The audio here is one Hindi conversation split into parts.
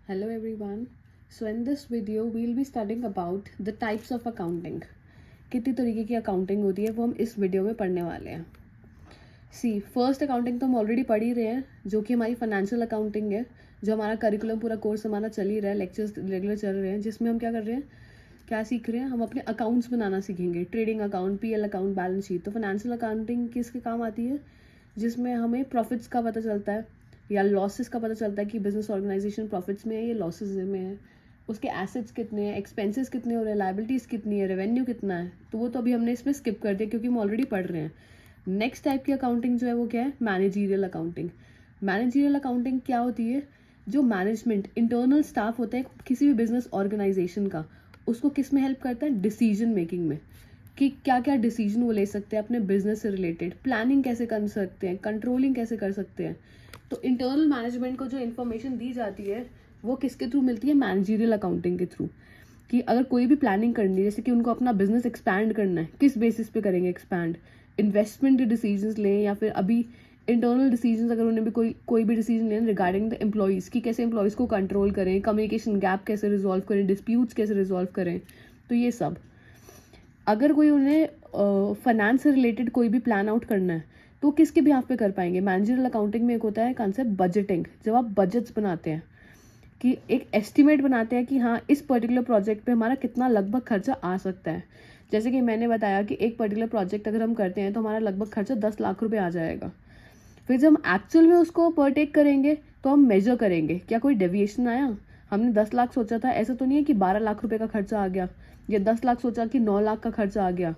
Hello everyone. So in this video we'll be studying about the types of accounting. कितनी तरीके की अकाउंटिंग होती है वो हम इस वीडियो में पढ़ने वाले हैं. सी फर्स्ट अकाउंटिंग तो हम ऑलरेडी पढ़ ही रहे हैं, जो कि हमारी फाइनेंशियल अकाउंटिंग है, जो हमारा करिकुलम पूरा कोर्स हमारा चल ही रहा है, लेक्चर्स रेगुलर चल रहे हैं, जिसमें हम क्या कर रहे हैं, क्या सीख रहे हैं, हम अपने अकाउंट्स बनाना सीखेंगे. Trading account, PL account, balance sheet. तो फाइनेंशियल अकाउंटिंग किसके काम आती है? जिसमें हमें प्रॉफिट्स का पता चलता है या लॉसेस का पता चलता है कि बिजनेस ऑर्गेनाइजेशन प्रॉफिट्स में है या लॉसेस में है, उसके एसेट्स कितने हैं, एक्सपेंसेस कितने हो रहे हैं, लाइबिलिटीज़ कितनी है, रेवेन्यू कितना है. तो वो तो अभी हमने इसमें स्किप कर दिया क्योंकि हम ऑलरेडी पढ़ रहे हैं. नेक्स्ट टाइप की अकाउंटिंग जो है वो क्या है? Managerial accounting. मैनेजीरियल अकाउंटिंग क्या होती है? जो मैनेजमेंट इंटरनल स्टाफ होता है किसी भी बिजनेस ऑर्गेनाइजेशन का, उसको किस में हेल्प करता है? डिसीजन मेकिंग में, कि क्या क्या डिसीजन वो ले सकते हैं अपने बिजनेस से रिलेटेड, प्लानिंग कैसे कर सकते हैं, कंट्रोलिंग कैसे कर सकते हैं. तो इंटरनल मैनेजमेंट को जो इन्फॉर्मेशन दी जाती है वो किसके थ्रू मिलती है? मैनेजीरियल अकाउंटिंग के थ्रू. कि अगर कोई भी प्लानिंग करनी है, जैसे कि उनको अपना बिजनेस एक्सपैंड करना है, किस बेसिस पे करेंगे एक्सपैंड, इन्वेस्टमेंट के डिसीजंस लें या फिर अभी इंटरनल डिसीजंस, अगर उन्हें भी कोई भी डिसीजन लें रिगार्डिंग द एम्प्लॉयज़, की कैसे एम्प्लॉयज़ को कंट्रोल करें, कम्युनिकेशन गैप कैसे रिजॉल्व करें, डिस्प्यूट्स कैसे रिजॉल्व करें. तो ये सब, अगर कोई उन्हें फाइनेंस से रिलेटेड कोई भी प्लान आउट करना है तो किसके बिहाफ पे कर पाएंगे? मैनेजरियल अकाउंटिंग में एक होता है कॉन्सेप्ट बजटिंग. जब आप बजट्स बनाते हैं, कि एक एस्टिमेट बनाते हैं कि हाँ इस पर्टिकुलर प्रोजेक्ट पे हमारा कितना लगभग खर्चा आ सकता है. जैसे कि मैंने बताया कि एक पर्टिकुलर प्रोजेक्ट अगर हम करते हैं तो हमारा लगभग खर्चा 10 लाख रुपए आ जाएगा. फिर जब हम एक्चुअल में उसको परटेक करेंगे तो हम मेजर करेंगे क्या कोई डेविएशन आया. हमने 10 लाख सोचा था, ऐसा तो नहीं है कि 12 लाख रुपए का खर्चा आ गया, या 10 लाख सोचा कि 9 लाख का खर्चा आ गया.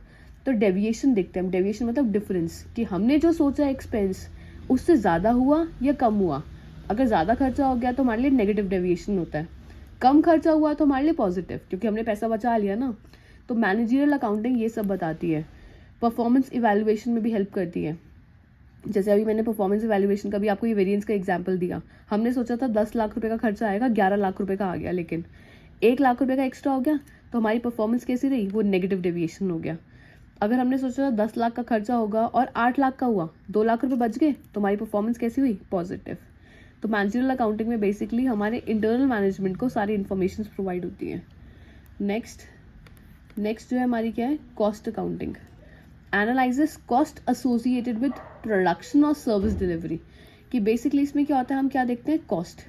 तो डेविएशन देखते हैं हम. डेविएशन मतलब डिफरेंस, कि हमने जो सोचा एक्सपेंस उससे ज़्यादा हुआ या कम हुआ. अगर ज़्यादा खर्चा हो गया तो हमारे लिए नेगेटिव डेविएशन होता है, कम खर्चा हुआ तो हमारे लिए पॉजिटिव, क्योंकि हमने पैसा बचा लिया ना. तो मैनेजरियल अकाउंटिंग ये सब बताती है. परफॉर्मेंस इवैल्यूएशन में भी हेल्प करती है. जैसे अभी मैंने परफॉर्मेंस इवैल्यूएशन का भी आपको ये वेरिएंस का एग्जांपल दिया. हमने सोचा था 10 लाख रुपए का खर्चा आएगा, 11 लाख रुपए का आ गया, लेकिन 1 लाख रुपए का एक्स्ट्रा हो गया, तो हमारी परफॉर्मेंस कैसी रही? वो नेगेटिव डेविएशन हो गया. अगर हमने सोचा था 10 लाख का खर्चा होगा और 8 लाख का हुआ, 2 लाख रुपए बच गए, तो हमारी परफॉर्मेंस कैसी हुई? पॉजिटिव. तो मैनेजरियल अकाउंटिंग में बेसिकली हमारे इंटरनल मैनेजमेंट को सारी इन्फॉर्मेशन प्रोवाइड होती है. नेक्स्ट जो है हमारी क्या है? Cost accounting. Analyses cost associated with production और सर्विस डिलीवरी. कि बेसिकली इसमें क्या होता है, हम क्या देखते हैं? कॉस्ट.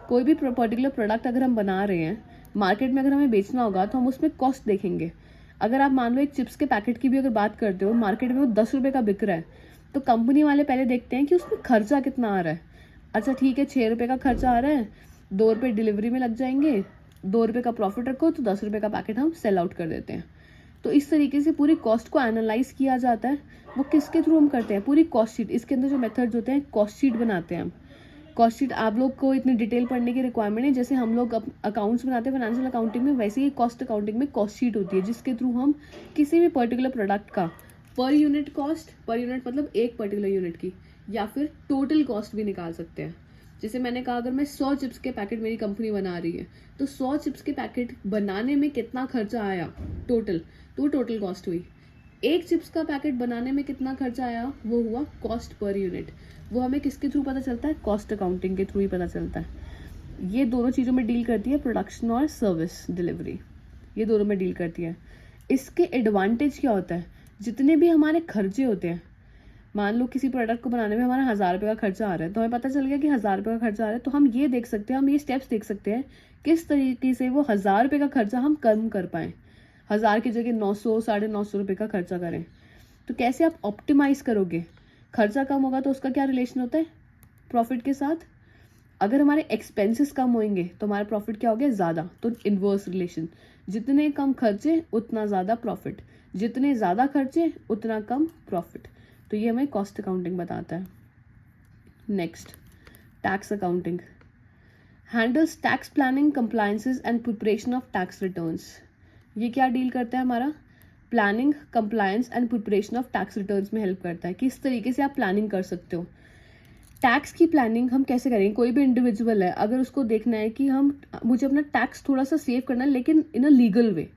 कोई भी पर्टिकुलर प्रोडक्ट अगर हम बना रहे हैं, मार्केट में अगर हमें बेचना होगा तो हम उसमें कॉस्ट देखेंगे. अगर आप मान लो एक चिप्स के पैकेट की भी अगर बात करते हो, मार्केट में वो 10 रुपये का बिक रहा है, तो कंपनी वाले पहले देखते हैं कि उसमें खर्चा कितना आ रहा है. अच्छा ठीक है, 6 रुपये का खर्चा आ रहा है, 2 रुपये डिलीवरी में लग जाएंगे, 2 रुपये का प्रॉफिट रखो, तो 10 रुपये का पैकेट हम सेल आउट कर देते हैं. तो इस तरीके से पूरी कॉस्ट को एनालाइज किया जाता है. वो किसके थ्रू हम करते हैं? पूरी कॉस्ट शीट. इसके अंदर जो मेथड्स होते हैं, कॉस्ट शीट बनाते हैं हम. कॉस्ट शीट आप लोग को इतनी डिटेल पढ़ने की रिक्वायरमेंट है. जैसे हम लोग अकाउंट्स बनाते हैं फाइनेंशियल अकाउंटिंग में, वैसे ही कॉस्ट अकाउंटिंग में कॉस्ट शीट होती है, जिसके थ्रू हम किसी भी पर्टिकुलर प्रोडक्ट का per unit cost, per unit मतलब एक पर्टिकुलर यूनिट की, या फिर टोटल कॉस्ट भी निकाल सकते हैं. जैसे मैंने कहा, अगर मैं 100 चिप्स के पैकेट मेरी कंपनी बना रही है, तो 100 चिप्स के पैकेट बनाने में कितना खर्चा आया टोटल, तो टोटल कॉस्ट हुई. एक चिप्स का पैकेट बनाने में कितना खर्चा आया, वो हुआ कॉस्ट पर यूनिट. वो हमें किसके थ्रू पता चलता है? कॉस्ट अकाउंटिंग के थ्रू ही पता चलता है. ये दोनों चीज़ों में डील करती है, प्रोडक्शन और सर्विस डिलीवरी, ये दोनों में डील करती है. इसके एडवांटेज क्या होता है? जितने भी हमारे खर्चे होते हैं, मान लो किसी प्रोडक्ट को बनाने में हमारा 1000 रुपये का खर्चा आ रहा है, तो हमें पता चल गया कि 1000 रुपये का खर्चा आ रहा है, तो हम ये देख सकते हैं, हम ये स्टेप्स देख सकते हैं किस तरीके से वो 1000 रुपये का खर्चा हम कम कर पाएँ. 1000 की जगह 900, 950 रुपये का खर्चा करें. तो कैसे आप ऑप्टिमाइज करोगे? खर्चा कम होगा तो उसका क्या रिलेशन होता है? प्रॉफिट के साथ. अगर हमारे एक्सपेंसेस कम होंगे तो हमारा प्रॉफिट क्या हो गया? ज़्यादा. तो इन्वर्स रिलेशन, जितने कम खर्चे उतना ज़्यादा प्रॉफिट, जितने ज़्यादा खर्चे उतना कम प्रॉफिट. तो ये हमें कॉस्ट अकाउंटिंग बताता है. Next, tax accounting. Handles tax planning, compliances and preparation of tax returns. ये क्या डील करता है? हमारा planning, compliance and preparation of tax returns में हेल्प करता है. किस तरीके से आप प्लानिंग कर सकते हो. टैक्स की प्लानिंग हम कैसे करेंगे? कोई भी इंडिविजुअल है, अगर उसको देखना है कि मुझे अपना टैक्स थोड़ा सा सेव करना है लेकिन इन अ लीगल वे,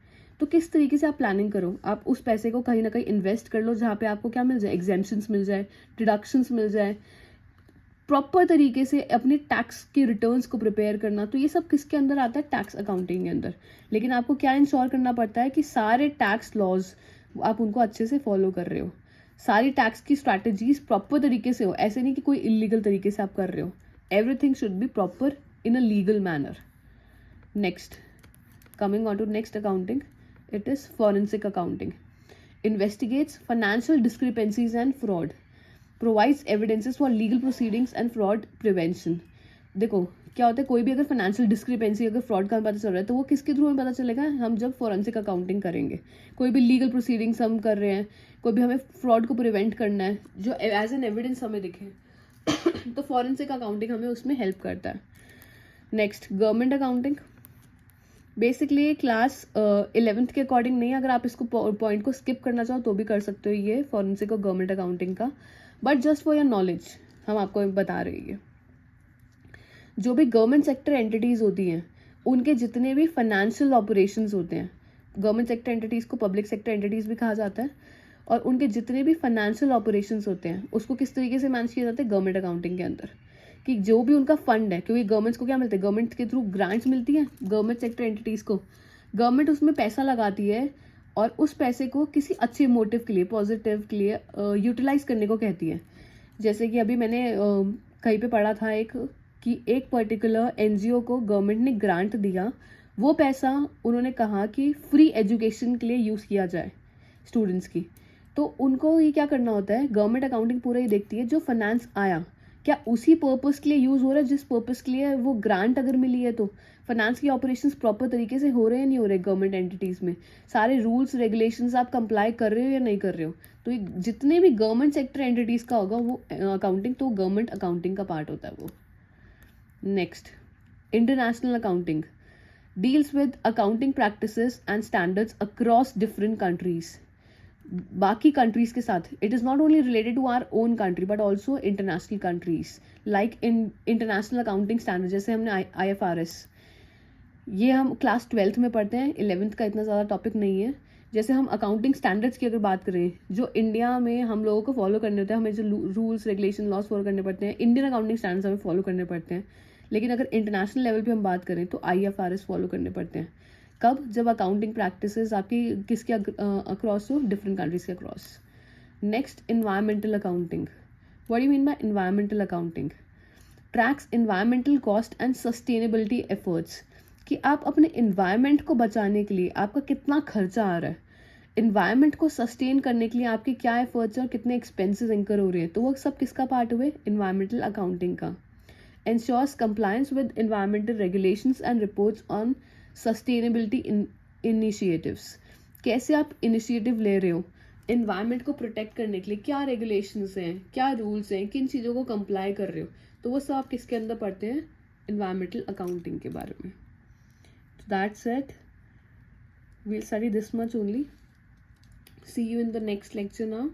तो किस तरीके से आप प्लानिंग करो? आप उस पैसे को कहीं ना कहीं इन्वेस्ट कर लो, जहाँ पे आपको क्या मिल जाए? एग्जेम्पशंस मिल जाए, डिडक्शंस मिल जाए, प्रॉपर तरीके से अपने टैक्स के रिटर्न्स को प्रिपेयर करना, तो ये सब किसके अंदर आता है, टैक्स अकाउंटिंग के अंदर। लेकिन आपको क्या इंश्योर करना पड़ता है कि सारे टैक्स लॉज आप उनको अच्छे से फॉलो कर रहे हो, सारी टैक्स की स्ट्रैटेजीज प्रॉपर तरीके से हो, ऐसे नहीं कि कोई इलीगल तरीके से आप कर रहे हो। Everything should be proper in a legal manner. Next, coming on to next accounting, it is forensic accounting. Investigates financial discrepancies and fraud, provides evidences for legal proceedings and fraud prevention. देखो क्या होता है, कोई भी अगर फाइनेंशियल डिस्क्रिपेंसी, अगर फ्रॉड का पता चल रहा है तो वो किसके थ्रू हमें पता चलेगा, हम जब फॉरेंसिक अकाउंटिंग करेंगे। कोई भी लीगल प्रोसीडिंग्स हम कर रहे हैं, कोई भी हमें फ्रॉड को प्रिवेंट करना है जो एज एन एविडेंस हमें दिखे तो फॉरेंसिक अकाउंटिंग हमें उसमें हेल्प करता है। Next, government accounting. Basically class 11th के अकॉर्डिंग नहीं, अगर आप इसको पॉइंट को स्किप करना चाहो तो भी कर सकते हो, ये फॉरेंसिक और गवर्नमेंट अकाउंटिंग का, but just for your knowledge हम आपको बता रहे हैं। जो भी गवर्नमेंट सेक्टर एंटिटीज़ होती हैं उनके जितने भी फाइनेंशियल ऑपरेशंस होते हैं, गवर्नमेंट सेक्टर एंटिटीज़ को पब्लिक सेक्टर एंटिटीज़ भी कहा जाता है, और उनके जितने भी फाइनेंशियल ऑपरेशंस होते हैं उसको किस तरीके से मैनेज किया जाता है, गवर्नमेंट अकाउंटिंग के अंदर। कि जो भी उनका फंड है, क्योंकि गवर्नमेंट्स को क्या मिलता है, गवर्नमेंट के थ्रू ग्रांट्स मिलती है गवर्नमेंट सेक्टर एंटिटीज़ को, गवर्नमेंट उसमें पैसा लगाती है और उस पैसे को किसी अच्छे मोटिव के लिए, पॉजिटिव के लिए यूटिलाइज करने को कहती है। जैसे कि अभी मैंने कहीं पे पढ़ा था कि एक पर्टिकुलर एनजीओ को गवर्नमेंट ने ग्रांट दिया, वो पैसा उन्होंने कहा कि फ्री एजुकेशन के लिए यूज़ किया जाए स्टूडेंट्स की। तो उनको ये क्या करना होता है, गवर्नमेंट अकाउंटिंग पूरा ये देखती है जो फाइनेंस आया क्या उसी पर्पस के लिए यूज़ हो रहा है जिस पर्पस के लिए वो ग्रांट अगर मिली है, तो फाइनेंस की ऑपरेशंस प्रॉपर तरीके से हो रहे हैं नहीं हो रहे गवर्नमेंट एंटिटीज़ में, सारे रूल्स रेगुलेशंस आप कंप्लाई कर रहे हो या नहीं कर रहे हो। तो जितने भी गवर्नमेंट सेक्टर एंटिटीज़ का होगा वो अकाउंटिंग, तो गवर्नमेंट अकाउंटिंग का पार्ट होता है वो। Next, international accounting deals with accounting practices and standards across different countries, बाकी कंट्रीज के साथ। It is not only related to our own country but also international countries, like in international accounting standard. जैसे हमने IFRS, ये हम क्लास 12th में पढ़ते हैं, 11th का इतना ज़्यादा टॉपिक नहीं है। जैसे हम अकाउंटिंग स्टैंडर्ड्स की अगर बात करें, जो इंडिया में हम लोगों को फॉलो करने होते हैं, हमें जो रूल्स रेगुलेशन लॉस फॉलो करने पड़ते हैं, इंडियन अकाउंटिंग स्टैंडर्ड्स हमें फॉलो करने पड़ते हैं। लेकिन अगर इंटरनेशनल लेवल पे हम बात करें तो IFRS फॉलो करने पड़ते हैं। कब, जब अकाउंटिंग प्रैक्टिसेस आपकी किसके अक्रॉस हो, डिफरेंट कंट्रीज के across. Next, environmental accounting. What do you mean by environmental accounting? Tracks environmental cost and sustainability efforts, कि आप अपने इन्वायरमेंट को बचाने के लिए आपका कितना खर्चा आ रहा है, इन्वायरमेंट को सस्टेन करने के लिए आपके क्या एफर्ट्स हैं और कितने एक्सपेंसेस इंकर हो रहे हैं, तो वो सब किसका पार्ट हुए, इन्वायरमेंटल अकाउंटिंग का। ensures compliance with environmental regulations and reports on sustainability initiatives, कैसे आप इनिशिएटिव ले रहे हो इन्वायरमेंट को प्रोटेक्ट करने के लिए, क्या रेगुलेशंस हैं, क्या रूल्स हैं, किन चीज़ों को कंप्लाई कर रहे हो, तो वो सब आप किसके अंदर पढ़ते हैं, इन्वायरमेंटल अकाउंटिंग के बारे में। That's it, we'll study this much only. See you in the next lecture now.